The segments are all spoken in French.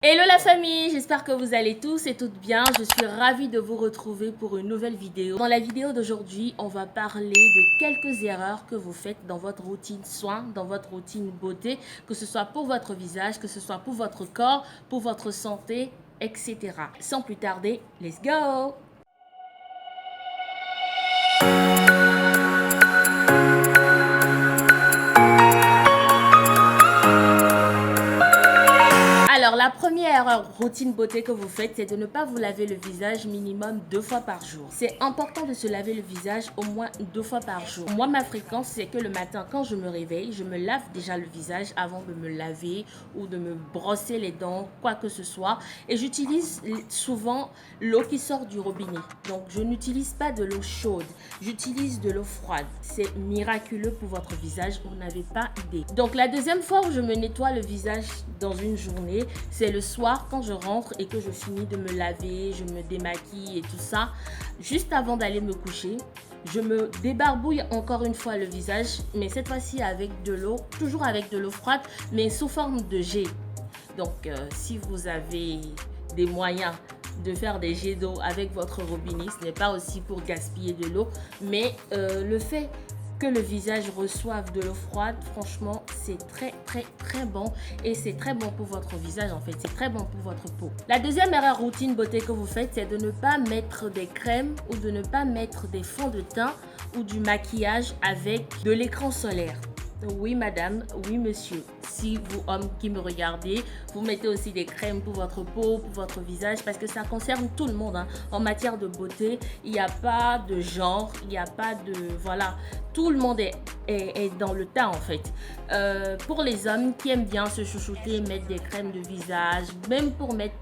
Hello la famille, j'espère que vous allez tous et toutes bien. Je suis ravie de vous retrouver pour une nouvelle vidéo. Dans la vidéo d'aujourd'hui, on va parler de quelques erreurs que vous faites dans votre routine soin, dans votre routine beauté, que ce soit pour votre visage, que ce soit pour votre corps, pour votre santé, etc. Sans plus tarder, let's go! Alors, la première routine beauté que vous faites, c'est de ne pas vous laver le visage minimum 2 fois par jour. C'est important de se laver le visage au moins 2 fois par jour. Moi, ma fréquence, c'est que le matin, quand je me réveille, je me lave déjà le visage avant de me laver ou de me brosser les dents, quoi que ce soit. Et j'utilise souvent l'eau qui sort du robinet. Donc, je n'utilise pas de l'eau chaude. J'utilise de l'eau froide. C'est miraculeux pour votre visage, vous n'avez pas idée. Donc, la deuxième fois où je me nettoie le visage dans une journée, c'est le soir quand je rentre et que je finis de me laver, je me démaquille et tout ça. Juste avant d'aller me coucher, je me débarbouille encore une fois le visage, mais cette fois-ci avec de l'eau, toujours avec de l'eau froide, mais sous forme de jet. Donc, si vous avez des moyens de faire des jets d'eau avec votre robinet, ce n'est pas aussi pour gaspiller de l'eau, mais le fait que le visage reçoive de l'eau froide, franchement, c'est très bon et c'est très bon pour votre visage en fait, c'est très bon pour votre peau. La deuxième erreur routine beauté que vous faites, c'est de ne pas mettre des crèmes ou de ne pas mettre des fonds de teint ou du maquillage avec de l'écran solaire. Oui madame, oui monsieur, si vous hommes qui me regardez, vous mettez aussi des crèmes pour votre peau, pour votre visage, parce que ça concerne tout le monde, hein. En matière de beauté, il n'y a pas de genre, il n'y a pas de... Voilà, tout le monde est dans le tas en fait. Pour les hommes qui aiment bien se chouchouter, mettre des crèmes de visage, même pour mettre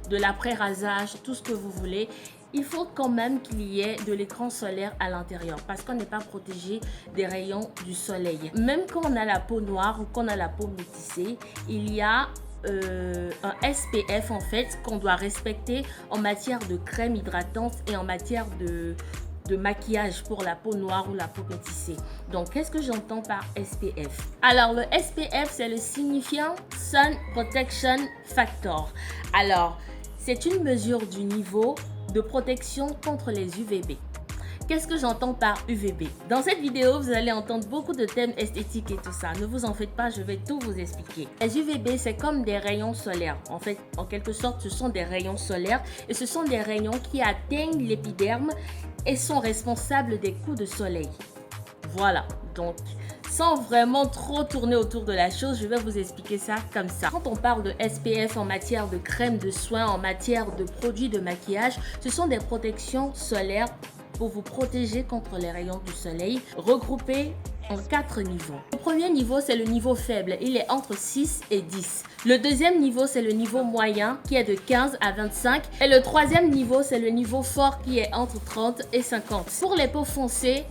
de l'après-rasage, tout ce que vous voulez, il faut quand même qu'il y ait de l'écran solaire à l'intérieur parce qu'on n'est pas protégé des rayons du soleil. Même quand on a la peau noire ou qu'on a la peau métissée, il y a un SPF en fait qu'on doit respecter en matière de crème hydratante et en matière de maquillage pour la peau noire ou la peau métissée. Donc, qu'est-ce que j'entends par SPF? Alors, le SPF, c'est le signifiant Sun Protection Factor. Alors, c'est une mesure du niveau de protection contre les UVB. Qu'est-ce que j'entends par UVB? Dans cette vidéo, vous allez entendre beaucoup de thèmes esthétiques et tout ça. Ne vous en faites pas, je vais tout vous expliquer. Les UVB, c'est comme des rayons solaires. En fait, en quelque sorte, ce sont des rayons solaires et ce sont des rayons qui atteignent l'épiderme et sont responsables des coups de soleil. Voilà, donc sans vraiment trop tourner autour de la chose, je vais vous expliquer ça comme ça. Quand on parle de SPF en matière de crème de soin, en matière de produits de maquillage, ce sont des protections solaires pour vous protéger contre les rayons du soleil, regroupés en 4 niveaux. Le premier niveau, c'est le niveau faible. Il est entre 6 et 10. Le deuxième niveau, c'est le niveau moyen qui est de 15 à 25. Et le troisième niveau, c'est le niveau fort qui est entre 30 et 50. Pour les peaux foncées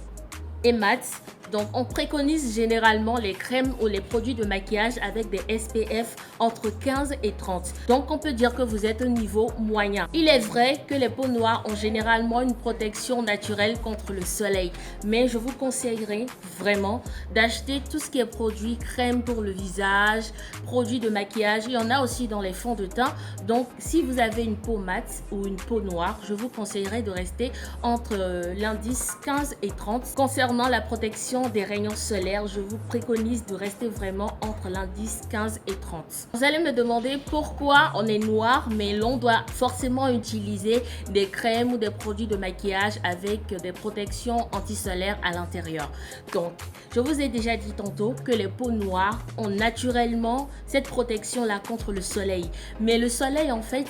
et mates, donc on préconise généralement les crèmes ou les produits de maquillage avec des SPF entre 15 et 30. Donc on peut dire que vous êtes au niveau moyen. Il est vrai que les peaux noires ont généralement une protection naturelle contre le soleil, mais je vous conseillerais vraiment d'acheter tout ce qui est produit crème pour le visage, produits de maquillage. Il y en a aussi dans les fonds de teint. Donc si vous avez une peau mate ou une peau noire, je vous conseillerais de rester entre l'indice 15 et 30. Concernant la protection des rayons solaires, je vous préconise de rester vraiment entre l'indice 15 et 30. Vous allez me demander pourquoi on est noir, mais l'on doit forcément utiliser des crèmes ou des produits de maquillage avec des protections anti-solaires à l'intérieur. Donc, je vous ai déjà dit tantôt que les peaux noires ont naturellement cette protection-là contre le soleil. Mais le soleil, en fait,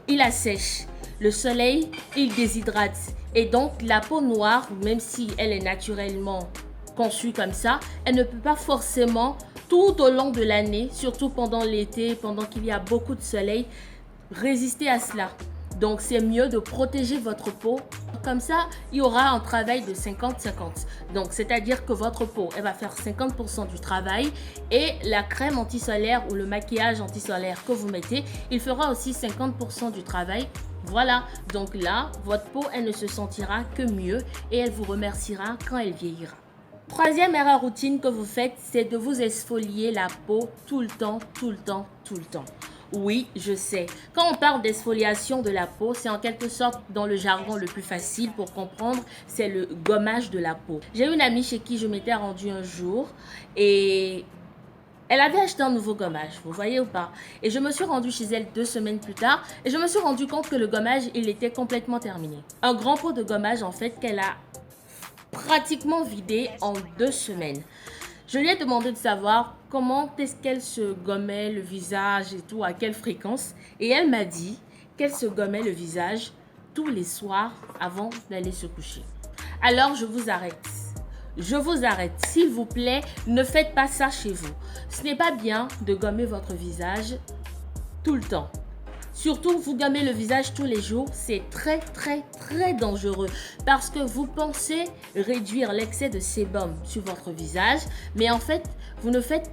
il assèche. Le soleil, il déshydrate. Et donc, la peau noire, même si elle est naturellement conçue comme ça, elle ne peut pas forcément tout au long de l'année, surtout pendant l'été, pendant qu'il y a beaucoup de soleil, résister à cela. Donc, c'est mieux de protéger votre peau. Comme ça, il y aura un travail de 50-50. Donc, c'est-à-dire que votre peau, elle va faire 50% du travail et la crème anti-solaire ou le maquillage anti-solaire que vous mettez, il fera aussi 50% du travail. Voilà, donc là, votre peau, elle ne se sentira que mieux et elle vous remerciera quand elle vieillira. Troisième erreur routine que vous faites, c'est de vous exfolier la peau tout le temps. Oui, je sais. Quand on parle d'exfoliation de la peau, c'est en quelque sorte, dans le jargon le plus facile pour comprendre, c'est le gommage de la peau. J'ai une amie chez qui je m'étais rendue un jour et elle avait acheté un nouveau gommage, vous voyez ou pas? Et je me suis rendue chez elle 2 semaines plus tard et je me suis rendu compte que le gommage, il était complètement terminé. Un grand pot de gommage, en fait, qu'elle a pratiquement vidé en 2 semaines. Je lui ai demandé de savoir comment est-ce qu'elle se gommait le visage et tout, à quelle fréquence. Et elle m'a dit qu'elle se gommait le visage tous les soirs avant d'aller se coucher. Alors je vous arrête. Je vous arrête. S'il vous plaît, ne faites pas ça chez vous. Ce n'est pas bien de gommer votre visage tout le temps. Surtout, vous gommez le visage tous les jours, c'est très dangereux parce que vous pensez réduire l'excès de sébum sur votre visage, mais en fait, vous ne faites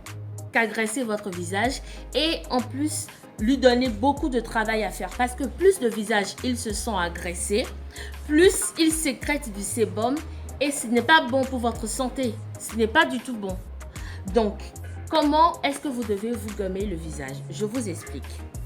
qu'agresser votre visage et en plus, lui donner beaucoup de travail à faire parce que plus le visage il se sent agressé, plus il sécrète du sébum et ce n'est pas bon pour votre santé, ce n'est pas du tout bon. Donc, comment est-ce que vous devez vous gommer le visage? Je vous explique.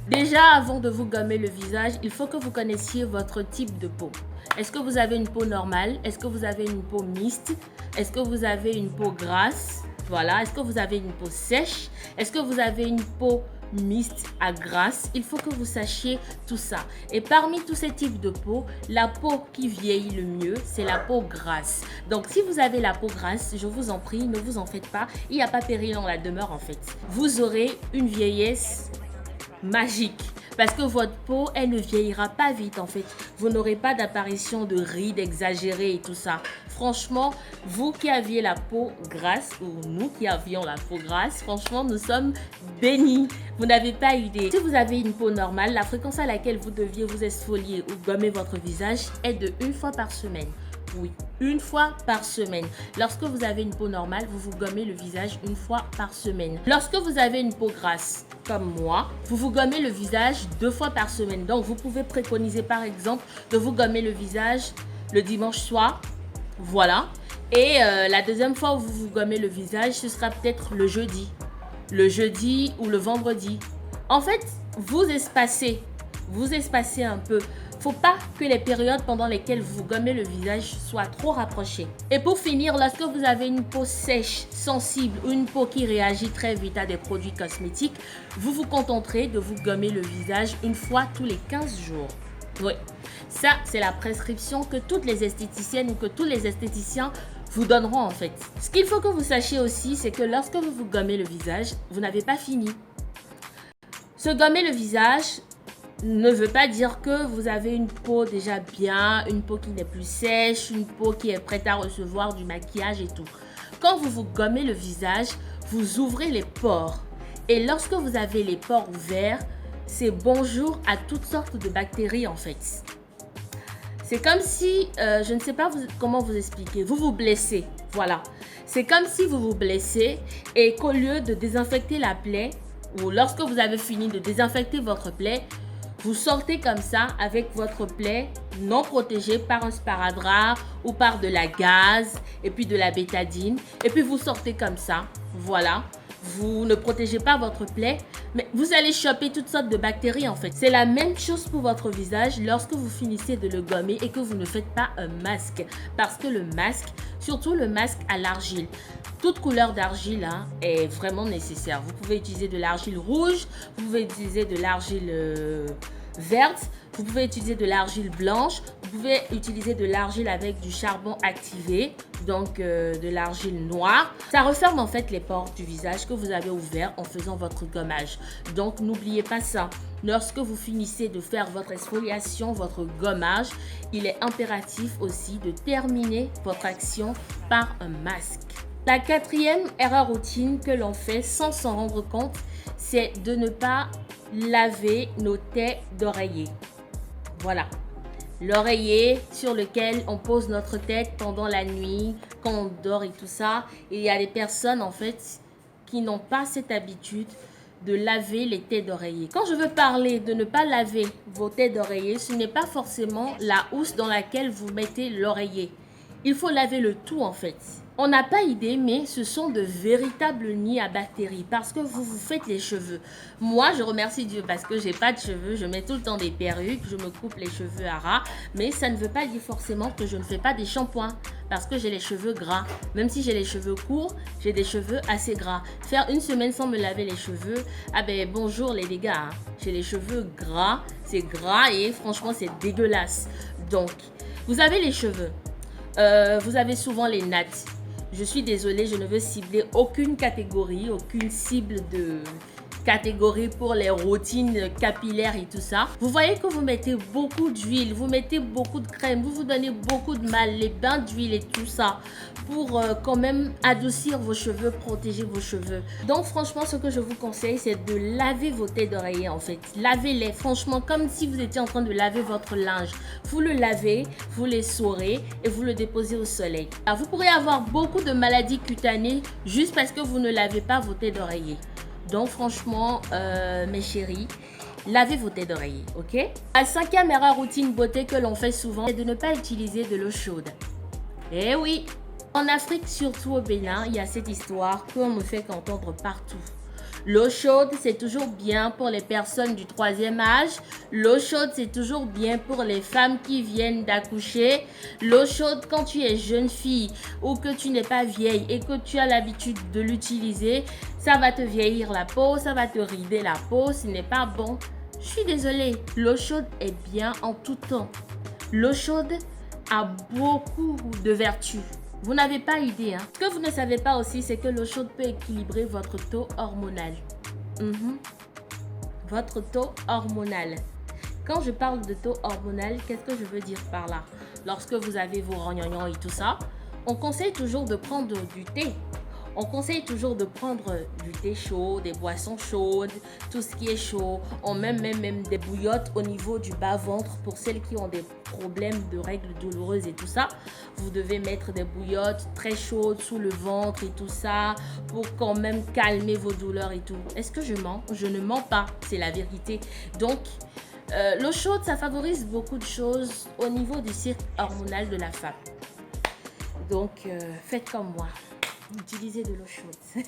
Déjà, avant de vous gommer le visage, il faut que vous connaissiez votre type de peau. Est-ce que vous avez une peau normale? Est-ce que vous avez une peau mixte? Est-ce que vous avez une peau grasse? Voilà. Est-ce que vous avez une peau sèche? Est-ce que vous avez une peau mixte à grasse? Il faut que vous sachiez tout ça. Et parmi tous ces types de peau, la peau qui vieillit le mieux, c'est la peau grasse. Donc, si vous avez la peau grasse, je vous en prie, ne vous en faites pas. Il n'y a pas péril en la demeure, en fait. Vous aurez une vieillesse magique parce que votre peau, elle ne vieillira pas vite en fait. Vous n'aurez pas d'apparition de rides exagérées et tout ça. Franchement, vous qui aviez la peau grasse ou nous qui avions la peau grasse, franchement, nous sommes bénis. Vous n'avez pas idée. Si vous avez une peau normale, la fréquence à laquelle vous deviez vous exfolier ou gommer votre visage est de 1 fois par semaine. Oui, 1 fois par semaine. Lorsque vous avez une peau normale, vous vous gommez le visage 1 fois par semaine. Lorsque vous avez une peau grasse, comme moi, vous vous gommez le visage 2 fois par semaine. Donc, vous pouvez préconiser par exemple de vous gommer le visage le dimanche soir. Voilà. Et la deuxième fois où vous vous gommez le visage, ce sera peut-être le jeudi. Le jeudi ou le vendredi. En fait, vous espacez un peu. Faut pas que les périodes pendant lesquelles vous gommez le visage soient trop rapprochées. Et pour finir, lorsque vous avez une peau sèche, sensible ou une peau qui réagit très vite à des produits cosmétiques, vous vous contenterez de vous gommer le visage 1 fois tous les 15 jours. Oui, ça c'est la prescription que toutes les esthéticiennes ou que tous les esthéticiens vous donneront en fait. Ce qu'il faut que vous sachiez aussi, c'est que lorsque vous vous gommez le visage, vous n'avez pas fini. Se gommer le visage ne veut pas dire que vous avez une peau déjà bien, une peau qui n'est plus sèche, une peau qui est prête à recevoir du maquillage et tout. Quand vous vous gommez le visage, vous ouvrez les pores. Et lorsque vous avez les pores ouverts, c'est bonjour à toutes sortes de bactéries en fait. C'est comme si, je ne sais pas comment vous expliquer, vous vous blessez, voilà. C'est comme si vous vous blessez et qu'au lieu de désinfecter la plaie, ou lorsque vous avez fini de désinfecter votre plaie, vous sortez comme ça avec votre plaie non protégée par un sparadrap ou par de la gaze et puis de la bétadine. Et puis vous sortez comme ça, voilà. Vous ne protégez pas votre plaie, mais vous allez choper toutes sortes de bactéries en fait. C'est la même chose pour votre visage lorsque vous finissez de le gommer et que vous ne faites pas un masque. Parce que le masque, surtout le masque à l'argile, toute couleur d'argile est vraiment nécessaire. Vous pouvez utiliser de l'argile rouge, vous pouvez utiliser de l'argile verte, vous pouvez utiliser de l'argile blanche, vous pouvez utiliser de l'argile avec du charbon activé, donc de l'argile noire. Ça referme en fait les pores du visage que vous avez ouverts en faisant votre gommage. Donc n'oubliez pas ça. Lorsque vous finissez de faire votre exfoliation, votre gommage, il est impératif aussi de terminer votre action par un masque. La 4e erreur routine que l'on fait sans s'en rendre compte, c'est de ne pas laver nos têtes d'oreiller. Voilà, l'oreiller sur lequel on pose notre tête pendant la nuit, quand on dort et tout ça. Et il y a des personnes en fait qui n'ont pas cette habitude de laver les têtes d'oreiller. Quand je veux parler de ne pas laver vos têtes d'oreiller, ce n'est pas forcément la housse dans laquelle vous mettez l'oreiller. Il faut laver le tout en fait. On n'a pas idée, mais ce sont de véritables nids à bactéries parce que vous vous faites les cheveux. Moi, je remercie Dieu parce que j'ai pas de cheveux. Je mets tout le temps des perruques, je me coupe les cheveux à ras. Mais ça ne veut pas dire forcément que je ne fais pas des shampoings parce que j'ai les cheveux gras. Même si j'ai les cheveux courts, j'ai des cheveux assez gras. Faire une semaine sans me laver les cheveux, ah ben bonjour les dégâts. Hein. J'ai les cheveux gras, c'est gras et franchement c'est dégueulasse. Donc, vous avez les cheveux. Vous avez souvent les nattes. Je suis désolée, je ne veux cibler aucune catégorie, aucune cible de catégorie pour les routines capillaires et tout ça. Vous voyez que vous mettez beaucoup d'huile, vous mettez beaucoup de crème, vous vous donnez beaucoup de mal, les bains d'huile et tout ça pour quand même adoucir vos cheveux, protéger vos cheveux. Donc franchement, ce que je vous conseille, c'est de laver vos têtes d'oreiller en fait. Lavez-les franchement comme si vous étiez en train de laver votre linge. Vous le lavez, vous les saurez et vous le déposez au soleil. Alors, vous pourrez avoir beaucoup de maladies cutanées juste parce que vous ne lavez pas vos têtes d'oreiller. Donc franchement, mes chéris, lavez vos têtes d'oreiller, ok? La cinquième erreur routine beauté que l'on fait souvent, c'est de ne pas utiliser de l'eau chaude. Eh oui! En Afrique, surtout au Bénin, il y a cette histoire qu'on me fait qu'entendre partout. L'eau chaude, c'est toujours bien pour les personnes du 3e âge. L'eau chaude, c'est toujours bien pour les femmes qui viennent d'accoucher. L'eau chaude, quand tu es jeune fille ou que tu n'es pas vieille et que tu as l'habitude de l'utiliser, ça va te vieillir la peau, ça va te rider la peau, ce n'est pas bon. Je suis désolée, l'eau chaude est bien en tout temps. L'eau chaude a beaucoup de vertus. Vous n'avez pas idée. Hein. Ce que vous ne savez pas aussi, c'est que l'eau chaude peut équilibrer votre taux hormonal. Votre taux hormonal. Quand je parle de taux hormonal, qu'est-ce que je veux dire par là? Lorsque vous avez vos rognons et tout ça, on conseille toujours de prendre du thé. On conseille toujours de prendre du thé chaud, des boissons chaudes, tout ce qui est chaud. On met même des bouillottes au niveau du bas-ventre pour celles qui ont des problèmes de règles douloureuses et tout ça. Vous devez mettre des bouillottes très chaudes sous le ventre et tout ça pour quand même calmer vos douleurs et tout. Est-ce que je mens? Je ne mens pas, c'est la vérité. Donc, l'eau chaude, ça favorise beaucoup de choses au niveau du cycle hormonal de la femme. Donc, faites comme moi. Utilisez de l'eau chaude.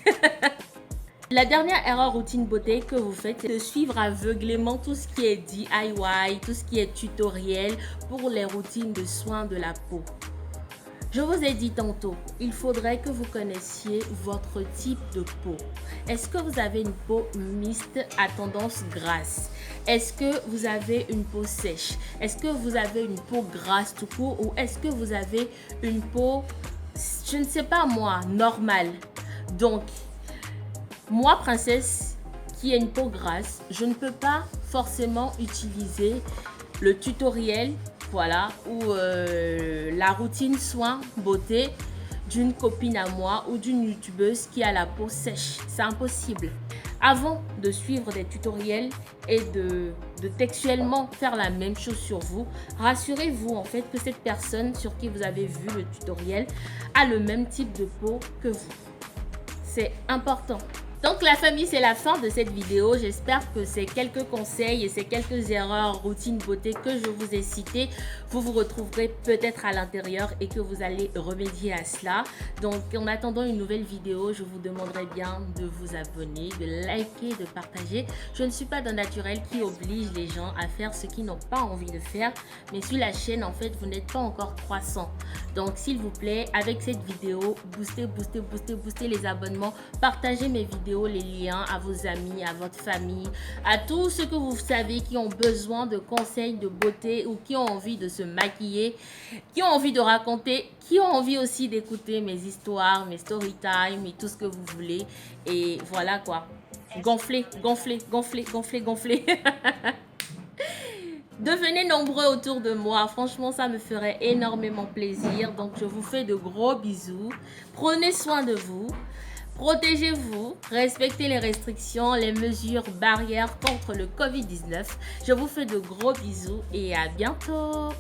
La dernière erreur routine beauté que vous faites, c'est de suivre aveuglément tout ce qui est DIY, tout ce qui est tutoriel pour les routines de soins de la peau. Je vous ai dit tantôt, il faudrait que vous connaissiez votre type de peau. Est-ce que vous avez une peau mixte à tendance grasse? Est-ce que vous avez une peau sèche? Est-ce que vous avez une peau grasse tout court? Ou est-ce que vous avez une peau, je ne sais pas moi, normale? Donc, moi, princesse, qui a une peau grasse, je ne peux pas forcément utiliser le tutoriel, voilà, ou la routine soin beauté d'une copine à moi ou d'une youtubeuse qui a la peau sèche. C'est impossible. Avant de suivre des tutoriels et de textuellement faire la même chose sur vous, rassurez-vous en fait que cette personne sur qui vous avez vu le tutoriel a le même type de peau que vous. C'est important. Donc la famille, c'est la fin de cette vidéo. J'espère que ces quelques conseils et ces quelques erreurs routine beauté que je vous ai citées, vous vous retrouverez peut-être à l'intérieur et que vous allez remédier à cela. Donc en attendant une nouvelle vidéo, je vous demanderai bien de vous abonner, de liker, de partager. Je ne suis pas d'un naturel qui oblige les gens à faire ce qu'ils n'ont pas envie de faire. Mais sur la chaîne, en fait, vous n'êtes pas encore croissant. Donc s'il vous plaît, avec cette vidéo, boostez les abonnements. Partagez mes vidéos, les liens à vos amis, à votre famille, à tous ceux que vous savez qui ont besoin de conseils de beauté ou qui ont envie de se maquiller, qui ont envie de raconter, qui ont envie aussi d'écouter mes histoires, mes story time et tout ce que vous voulez. Et voilà quoi. Gonflez. Devenez nombreux autour de moi. Franchement, ça me ferait énormément plaisir. Donc, je vous fais de gros bisous. Prenez soin de vous. Protégez-vous, respectez les restrictions, les mesures barrières contre le Covid-19. Je vous fais de gros bisous et à bientôt.